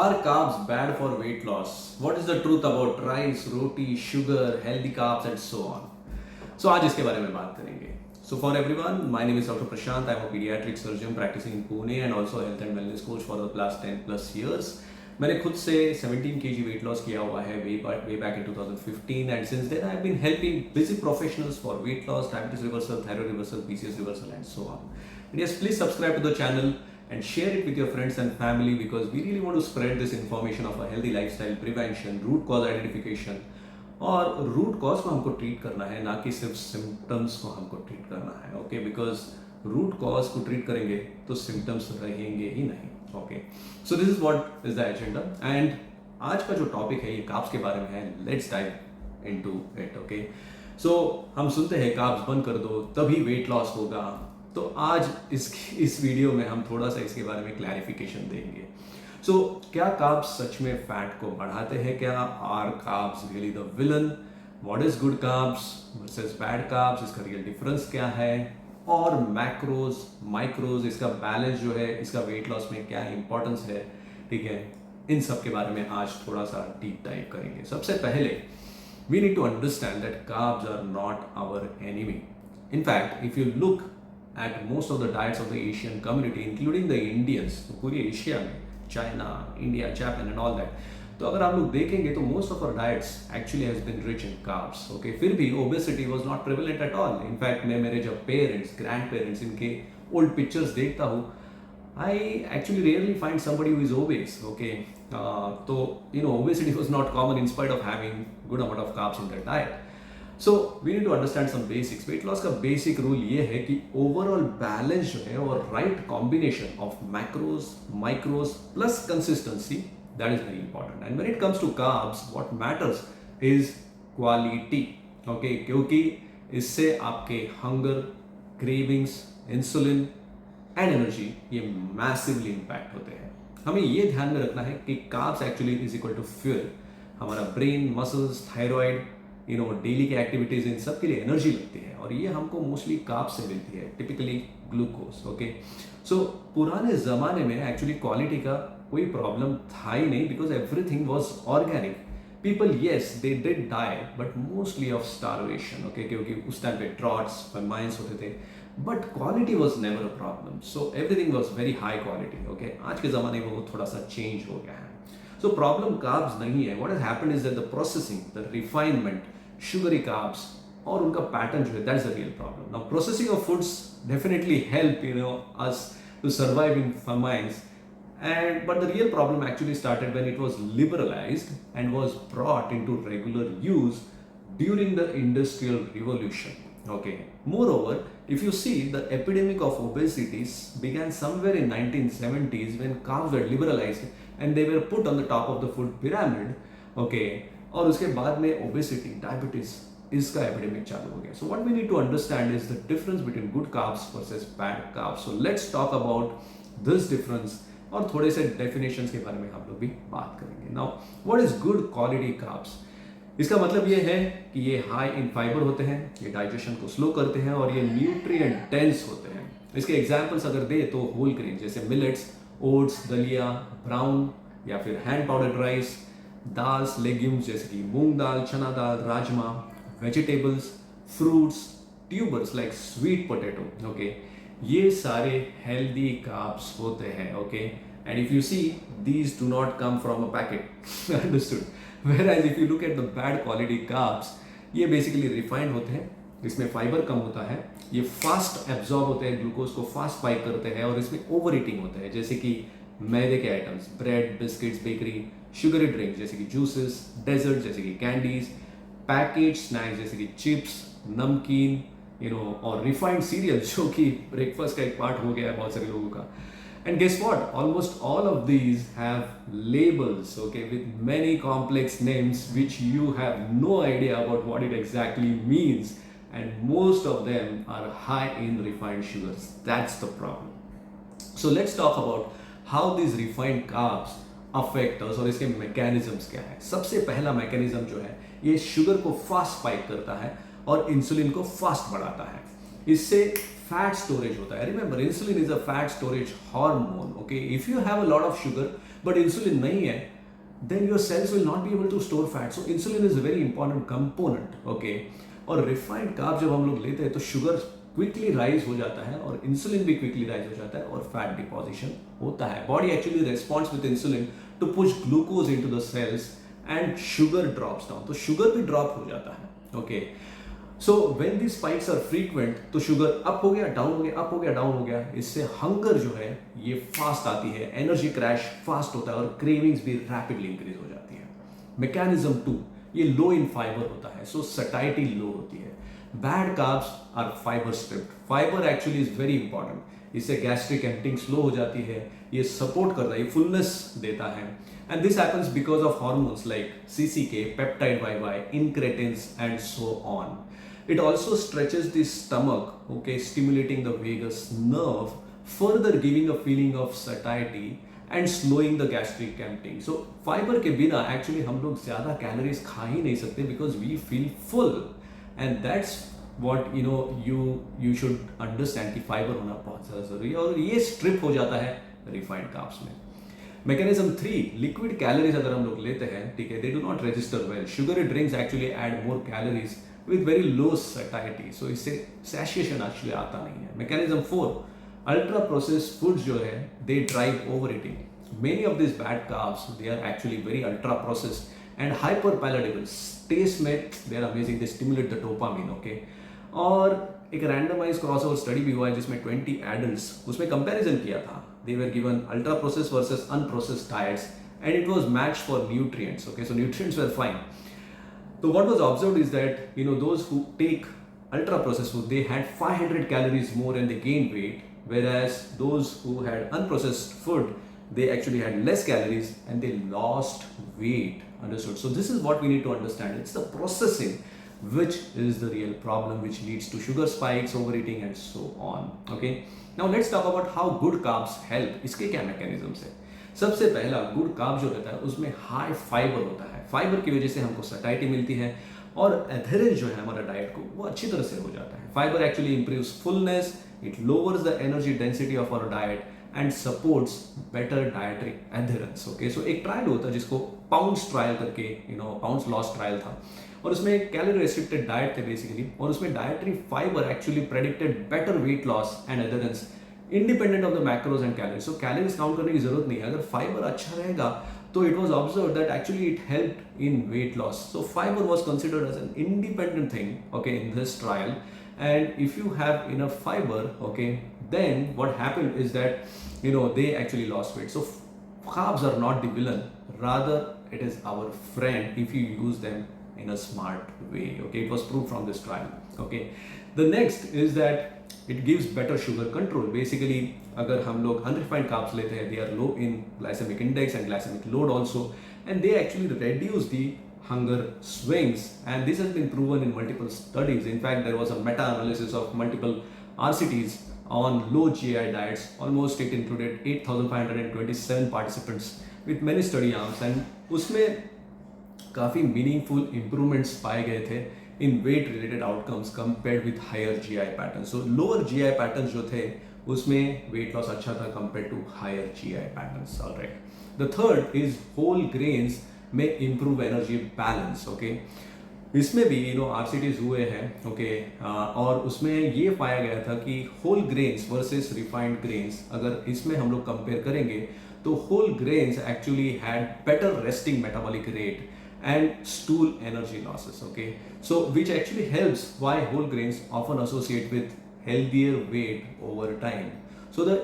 Are carbs bad for weight loss? What is the truth about rice, roti, sugar, healthy carbs and so on? So आज इसके बारे में बात करेंगे. So for everyone, my name is Dr. Prashant. I'm a pediatric surgeon practicing in Pune and also health and wellness coach for the last 10 plus years. मैंने खुद से 17 kg weight loss किया हुआ है way back in 2015 and since then I've been helping busy professionals for weight loss, diabetes reversal, thyroid reversal, PCOS reversal and so on. And yes, please subscribe to the channel and share it with your friends and family because we really want to spread this information of a healthy lifestyle, prevention, root cause identification. और root cause को हमको treat करना है, ना कि सिर्फ symptoms को हमको ट्रीट करना है. ओके, बिकॉज रूट कॉज को ट्रीट करेंगे तो सिम्टम्स रहेंगे ही नहीं. Okay, so this is what is the agenda and आज का जो टॉपिक है ये कार्ब्स के बारे में है. Let's dive into it. Okay, so हम सुनते हैं कार्ब्स बंद कर दो तभी वेट लॉस होगा. तो आज इस वीडियो में हम थोड़ा सा इसके बारे में क्लैरिफिकेशन देंगे. सो क्या कार्ब्स सच में फैट को बढ़ाते हैं? क्या are carbs really the villain? What is good carbs versus bad carbs? इसका रियल डिफरेंस क्या है? और मैक्रोज माइक्रोज इसका बैलेंस जो है, इसका वेट लॉस में क्या इंपॉर्टेंस है? ठीक है, इन सब के बारे में आज थोड़ा सा डीप डाइव करेंगे. सबसे पहले we need to understand that carbs are not our enemy. In fact, if you look at most of the diets of the Asian community, including the Indians, तो पूरी एशिया में China, India, Japan and all that, तो अगर आप लोग देखेंगे तो most of our diets actually has been rich in carbs. Okay, फिर भी obesity was not prevalent at all. In fact मैं मेरे जब पेरेंट्स, ग्रैंड पेरेंट्स, इनके ओल्ड पिक्चर्स देखता हूँ, I actually rarely find somebody who is obese. Okay, so obesity was not common in spite of having good amount of carbs in their diet. So we need to understand some basics. Weight loss का basic rule ये है कि overall balance जो है और right combination of macros, micros plus consistency, that is very important. And when it comes to carbs what matters is quality. Okay, क्योंकि इससे आपके hunger, cravings, insulin and energy ये मैसिवली इंपैक्ट होते हैं. हमें ये ध्यान में रखना है कि carbs actually is equal to fuel. हमारा ब्रेन, मसल्स, थायराइड, डेली के एक्टिविटीज, इन सब के लिए एनर्जी लगती है और ये हमको मोस्टली कार्ब्स से मिलती है, टिपिकली ग्लूकोज. ओके, सो पुराने ज़माने में एक्चुअली क्वालिटी का कोई प्रॉब्लम था ही नहीं because everything was organic. People yes they did die but mostly of starvation. Okay, क्योंकि उस टाइम पे ड्रॉट्स, फेमाइन्स होते थे, but quality was never a problem. So everything was very high quality. Okay, आज के ज़माने में वो थोड़ा सा चेंज हो गया है. So problem carbs नहीं है. What has happened is that the processing, the refinement, sugary carbs और उनका pattern जो है, that's the real problem. Now processing of foods definitely help us to survive in famines, but the real problem actually started when it was liberalized and was brought into regular use during the industrial revolution. Okay. Moreover, if you see, the epidemic of obesity began somewhere in 1970s when carbs were liberalized and they were put on the top of the food pyramid. Okay, और उसके बाद में obesity, diabetes, इसका epidemic चालू हो गया. So what we need to understand is the difference between good carbs versus bad carbs. So let's talk about this difference और थोड़े से definitions के बारे में हम लोग भी बात करेंगे. Now, what is good quality carbs? इसका मतलब ये है कि ये हाई इन फाइबर होते हैं, ये डाइजेशन को स्लो करते हैं और ये न्यूट्रिएंट डेंस होते हैं. इसके एग्जांपल्स अगर दे तो होल ग्रेन जैसे मिलेट्स, ओट्स, दलिया, ब्राउन या फिर hand powdered rice, dals, legumes जैसे कि moong dal, chana dal, rajma, vegetables, fruits, tubers like sweet potato. Okay, ये सारे हेल्दी कार्ब्स होते हैं. Okay, and if you see these do not come from a packet. Understood? Whereas if you look at the bad quality carbs, ये basically refined होते हैं, इसमें fibre कम होता है, ये फास्ट एब्जॉर्ब होते हैं, ग्लूकोज को फास्ट स्पाइक करते हैं और इसमें ओवर ईटिंग होता है जैसे कि मैदे के items, bread, biscuits, bakery, sugary drink जैसे कि जूसेस, डेजर्ट जैसे कि कैंडीज, पैकेज स्नैक्स जैसे कि चिप्स, नमकीन, और रिफाइंड सीरियल जो कि ब्रेकफास्ट का एक पार्ट हो गया है बहुत सारे लोगों का. And guess what? Almost all of these have labels, okay, with many complex names which you have no idea about what it exactly means. And most of them are high in refined sugars. That's the problem. So let's talk about how these refined carbs affect us और इसके mechanisms क्या है. सबसे पहला mechanism जो है, ये sugar को fast spike करता है और insulin को fast बढ़ाता है. इससे फैट स्टोरेज होता है. Remember, insulin is a fat storage hormone. Okay, if you have a lot of sugar, but insulin नहीं है, then your cells will not be able to store fat. So insulin is a very important component, okay? और refined carb जब हम लोग लेते हैं तो sugar quickly rise हो जाता है और इंसुलिन भी क्विकली राइज हो जाता है और फैट डिपोजिशन होता है. Body actually responds with insulin to push glucose into the cells and sugar drops down. तो शुगर भी ड्रॉप हो जाता है, okay. So when the spikes are frequent तो शुगर अप हो गया, डाउन हो गया, अप हो गया, डाउन हो गया. इससे हंगर जो है ये फास्ट आती है, एनर्जी क्रैश फास्ट होता है और क्रेविंग्स भी रैपिडली इंक्रीज हो जाती है. मैकेनिज्म 2, ये लो इन फाइबर होता है, सो सटाइटी लो होती है. Bad carbs are fibre stripped. Fibre actually is very important. इससे गैस्ट्रिक एम्प्टिंग स्लो हो जाती है, ये सपोर्ट करता है, ये फुलनेस देता है. And this happens because of hormones like CCK, peptide YY, incretins and so on. It also stretches the stomach, okay, stimulating the vagus nerve, further giving a feeling of satiety and slowing the gastric emptying. So fiber के बिना actually हम लोग ज़्यादा calories खा ही नहीं सकते because we feel full, and that's what you should understand कि fiber होना बहुत ज़्यादा ज़रूरी है और ये strip हो जाता है refined carbs में. Mechanism 3, liquid calories अगर हम लोग लेते हैं, ठीक है, they do not register well. Sugary drinks actually add more calories with very low satiety, so इससे satiation actually आता नहीं है. Mechanism 4, ultra processed foods जो है they drive overeating. Many of these bad carbs they are actually very ultra processed and hyper palatable. Taste में they are amazing, they stimulate the dopamine, okay. और एक randomized crossover study भी हुआ है जिसमें 20 adults, उसमें comparison किया था. They were given ultra processed versus unprocessed diets and it was matched for nutrients, okay, so nutrients were fine. So what was observed is that those who take ultra processed food they had 500 calories more and they gained weight, whereas those who had unprocessed food they actually had less calories and they lost weight. Understood? So this is what we need to understand. It's the processing which is the real problem, which leads to sugar spikes, overeating and so on. Okay, now let's talk about how good carbs help. इसके क्या mechanisms है? सबसे पहला good carb जो रहता है उसमें high fibre होता है. फाइबर की वजह से हमको सटाइटी मिलती है और एडहेरेंस जो है हमारा डाइट को वो अच्छी तरह से हो जाता है. Fibre actually improves fullness, it lowers the energy density of our diet and supports better dietary adherence. Okay, so एक ट्रायल होता है जिसको पाउंड्स ट्रायल करके पाउंड्स लॉस ट्रायल था और उसमें कैलोरी रेस्ट्रिक्टेड डाइट थे बेसिकली और उसमें dietary fibre actually predicted better weight loss and adherence independent of the macros and calories. So calories count करने की जरूरत नहीं है. अगर फाइबर अच्छा रहेगा तो it was observed that actually it helped in weight loss. So fibre was considered as an independent thing, okay, in this trial. And if you have enough fiber, okay, then what happened is that they actually lost weight. So carbs are not the villain, rather it is our friend if you use them in a smart way. Okay, it was proved from this trial. Okay, the next is that it gives better sugar control. Basically अगर हम लोग unrefined carbs लेते हैं, they are low in glycemic index and glycemic load also, and they actually reduce the hunger swings, and this has been proven in multiple studies. In fact, there was a meta-analysis of multiple RCTs on low GI diets. Almost it included 8,527 participants with many study arms, and उसमें काफ़ी meaningful improvements पाए गए थे in weight related outcomes compared with higher GI patterns. So lower GI patterns जो थे उसमें weight loss अच्छा था compared to higher GI patterns. All right. The third is whole grains में improve energy balance. ओके, इसमें भी RCTs हुए हैं, ओके, और उसमें ये पाया गया था कि whole grains versus refined grains अगर इसमें हम लोग कंपेयर करेंगे तो whole grains actually had better resting metabolic rate and stool energy losses. Okay, so which actually helps why whole grains often associate with healthier weight over time. So the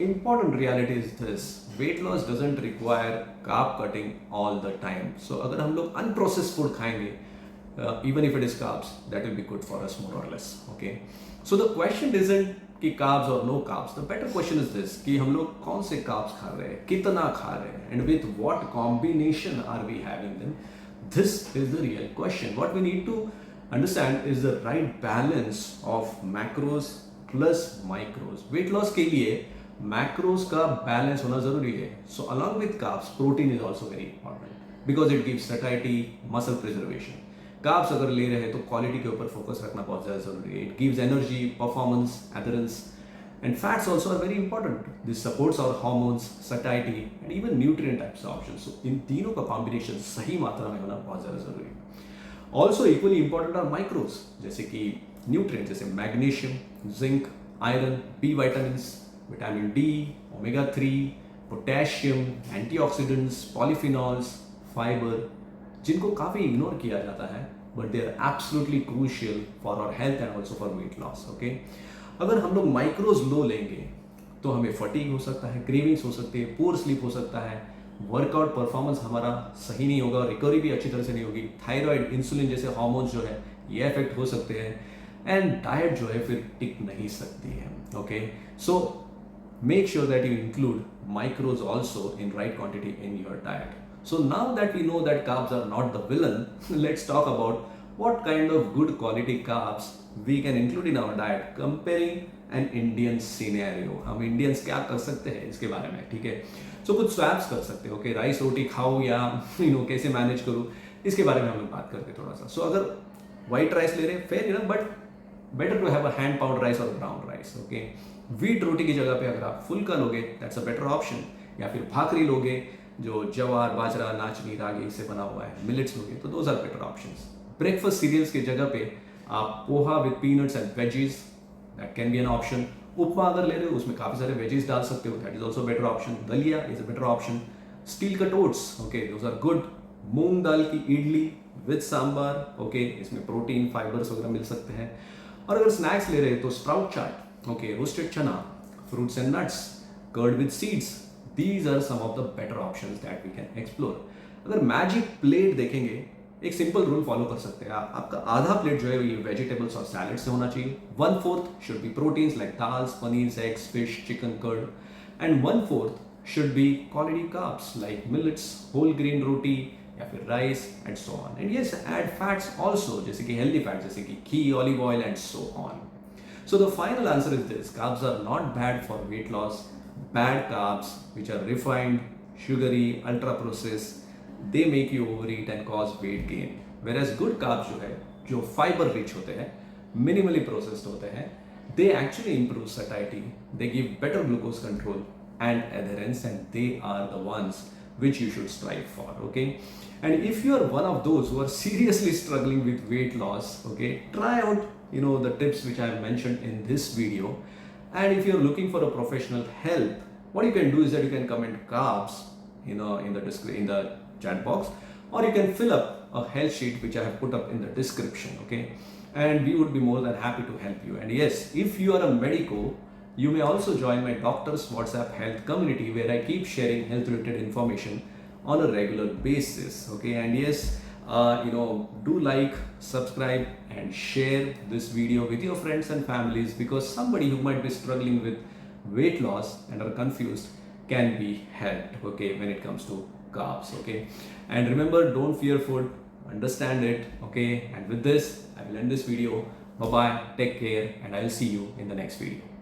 important reality is this: weight loss doesn't require carb cutting all the time. So अगर हम लोग unprocessed food खाएंगे, even if it is carbs, that will be good for us more or less. Okay, so the question isn't कि carbs or no carbs. The better question is this: कि हम लोग कौन से carbs खा रहे हैं, कितना खा रहे हैं, and with what combination are we having them? This is the real question. What we need to understand is the right balance of macros plus micros. Weight loss के लिए macros का balance होना जरूरी है. So along with carbs, protein is also very important because it gives satiety, muscle preservation. Carbs अगर ले रहे हैं तो quality के ऊपर focus रखना बहुत ज़्यादा जरूरी है. It gives energy, performance, adherence, And fats also are very important. This supports our hormones, satiety and even nutrient absorption. So इन तीनों का combination सही मात्रा में होना बहुत ज़्यादा ज़रूरी है. Also equally important are microbes जैसे कि nutrients जैसे magnesium, zinc, iron, B vitamins, vitamin D, omega 3, potassium, antioxidants, polyphenols, fiber जिनको काफ़ी इग्नोर किया जाता है but they are absolutely crucial for our health and also for weight loss. Okay, अगर हम लोग माइक्रोज लो लेंगे तो हमें फटीग हो सकता है, क्रेविंग्स हो सकती है, पुअर स्लीप हो सकता है, वर्कआउट परफॉर्मेंस हमारा सही नहीं होगा, रिकवरी भी अच्छी तरह से नहीं होगी, थायराइड, इंसुलिन जैसे हार्मोन्स जो है ये अफेक्ट हो सकते हैं एंड डाइट जो है फिर टिक नहीं सकती है. Okay, so make sure that you include micros also in right quantity in your diet. So now that we know that carbs are not the villain, let's talk about what kind of good quality carbs we can include in our diet comparing an Indian scenario. हम Indians क्या कर सकते हैं इसके बारे में, ठीक है. So कुछ swaps कर सकते हैं, ओके, राइस रोटी खाओ या कैसे मैनेज करूँ इसके बारे में हम लोग बात करते हैं थोड़ा सा. So अगर white rice ले रहे हैं fair enough, but better to have a hand pound rice or brown rice. ओके, व्हीट रोटी की जगह पे अगर आप फुल्का लोगे दैट्स अ बेटर ऑप्शन, या फिर भाकरी लोगे जो जवार, बाजरा, नाचनी, रागी से बना हुआ है, मिलेट्स लोगे तो those are better options. Breakfast cereals की जगह पे आप poha with peanuts and veggies that can be an option. Upma अगर ले रहे हो उसमें काफ़ी सारे वेजीज डाल सकते हो, that is also better option. Dalia is a better option. Steel cut oats, okay, those are good. Moong dal की इडली विद सांबार, ओके, इसमें प्रोटीन, फाइबर्स वगैरह मिल सकते हैं. और अगर स्नैक्स ले रहे हैं तो sprout chaat, okay, roasted chana, fruits and nuts, curd with seeds. These are some of the better options that we can explore. अगर मैजिक प्लेट देखेंगे, एक सिंपल रूल फॉलो कर सकते हैं आप. आपका आधा प्लेट जो है ये वेजिटेबल्स और सैलड से होना चाहिए. 1/4 should be proteins like dals, paneer, eggs, fish, chicken, curd, and 1/4 should be quality carbs like millets, whole grain रोटी या फिर rice and so on. And yes, add fats also जैसे कि हेल्दी फैट्स जैसे कि ghee, olive oil and so on. So the final answer is this: carbs are not bad for weight loss. Bad carbs, which are refined, sugary, ultra processed, they make you overeat and cause weight gain. Whereas good carbs जो है, जो fiber rich होते हैं, minimally processed होते हैं, they actually improve satiety, they give better glucose control and adherence, and they are the ones which you should strive for. Okay, and if you are one of those who are seriously struggling with weight loss, okay, try out the tips which I have mentioned in this video. And if you're looking for a professional help, what you can do is that you can comment carbs in the chat box, or you can fill up a health sheet which I have put up in the description. Okay, and we would be more than happy to help you. And yes, if you are a medico, you may also join my doctor's WhatsApp health community where I keep sharing health related information on a regular basis. Okay, and yes, do like, subscribe and share this video with your friends and families, because somebody who might be struggling with weight loss and are confused can be helped, okay, when it comes to carbs. Okay, and remember, don't fear food, understand it. Okay, and with this I will end this video. Bye bye, take care, and I will see you in the next video.